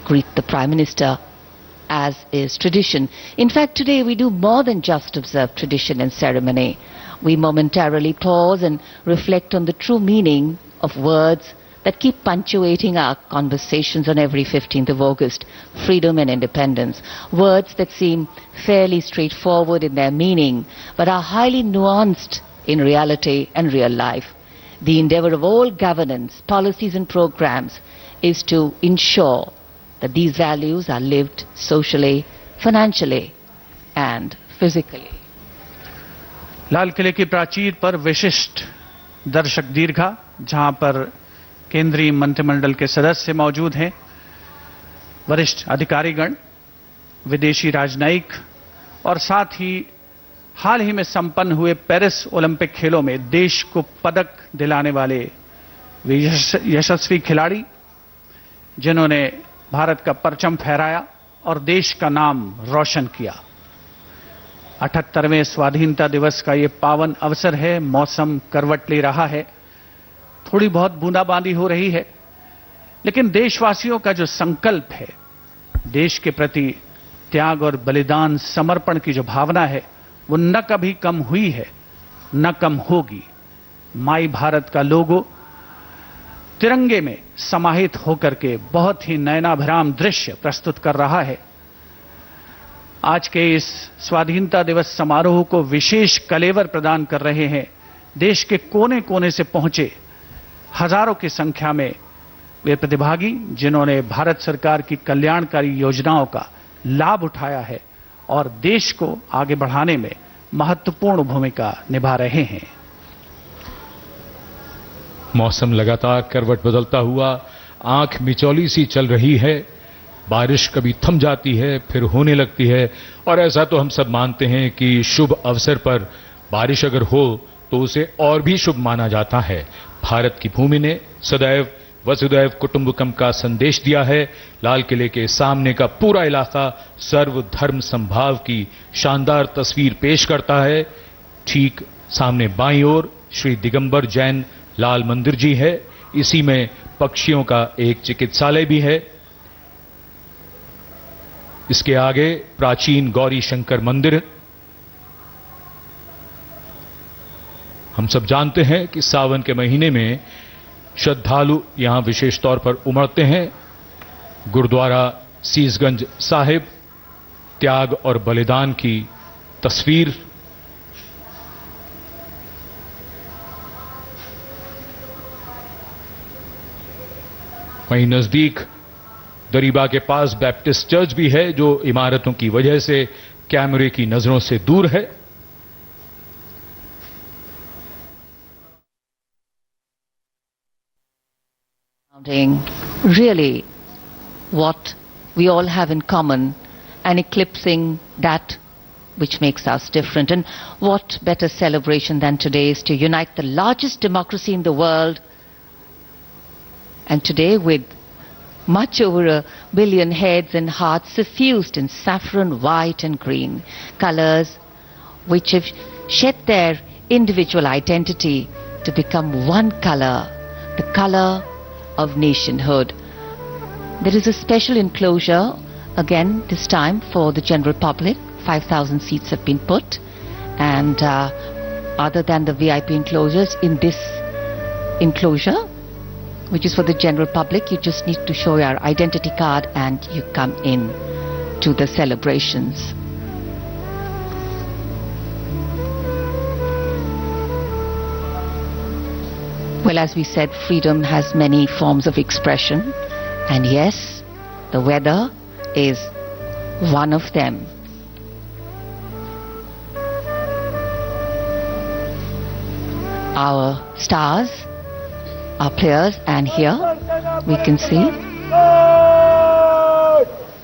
greet the Prime Minister, as is tradition. In fact, today we do more than just observe tradition and ceremony. We momentarily pause and reflect on the true meaning of words that keep punctuating our conversations on every 15th of August, freedom and independence. Words that seem fairly straightforward in their meaning, but are highly nuanced in reality and real life. The endeavor of all governance, policies and programs is to ensure that these values are lived socially, financially and physically. लाल किले की प्राचीर पर विशिष्ट दर्शक दीर्घा, जहां पर केंद्रीय मंत्रिमंडल के सदस्य मौजूद हैं, वरिष्ठ अधिकारीगण, विदेशी राजनयिक और साथ ही हाल ही में संपन्न हुए पेरिस ओलंपिक खेलों में देश को पदक दिलाने वाले यशस्वी खिलाड़ी, जिन्होंने भारत का परचम फहराया और देश का नाम रोशन किया। 78वें स्वाधीनता दिवस का ये पावन अवसर है। मौसम करवट ले रहा है, थोड़ी बहुत बूंदाबांदी हो रही है, लेकिन देशवासियों का जो संकल्प है, देश के प्रति त्याग और बलिदान, समर्पण की जो भावना है, वो न कभी कम हुई है, न कम होगी। माई भारत का लोगो तिरंगे में समाहित होकर के बहुत ही नयनाभिराम दृश्य प्रस्तुत कर रहा है। आज के इस स्वाधीनता दिवस समारोह को विशेष कलेवर प्रदान कर रहे हैं देश के कोने कोने से पहुंचे हजारों की संख्या में वे प्रतिभागी, जिन्होंने भारत सरकार की कल्याणकारी योजनाओं का लाभ उठाया है और देश को आगे बढ़ाने में महत्वपूर्ण भूमिका निभा रहे हैं। मौसम लगातार करवट बदलता हुआ आंख मिचौली सी चल रही है। बारिश कभी थम जाती है, फिर होने लगती है, और ऐसा तो हम सब मानते हैं कि शुभ अवसर पर बारिश अगर हो तो उसे और भी शुभ माना जाता है। भारत की भूमि ने सदैव वसुधैव कुटुंबकम का संदेश दिया है। लाल किले के सामने का पूरा इलाका सर्वधर्म समभाव की शानदार तस्वीर पेश करता है। ठीक सामने बाईं ओर श्री दिगंबर जैन लाल मंदिर जी है। इसी में पक्षियों का एक चिकित्सालय भी है। इसके आगे प्राचीन गौरी शंकर मंदिर। हम सब जानते हैं कि सावन के महीने में श्रद्धालु यहां विशेष तौर पर उमड़ते हैं। गुरुद्वारा सीसगंज साहिब, त्याग और बलिदान की तस्वीर। वहीं नजदीक दरीबा के पास बैप्टिस्ट चर्च भी है, जो इमारतों की वजह से कैमरे की नजरों से दूर है। Really what we all have in common and eclipsing that which makes us different. And what better celebration than today is to unite the largest democracy in the world, and today with much over 1 billion heads and hearts suffused in saffron, white and green, colors which have shed their individual identity to become one color, the color of nationhood. There is a special enclosure, again this time for the general public. 5,000 seats have been put, and other than the VIP enclosures, in this enclosure, which is for the general public, you just need to show your identity card and you come in to the celebrations. Well, as we said, freedom has many forms of expression, and yes, the weather is one of them. Our stars, our players, and here we can see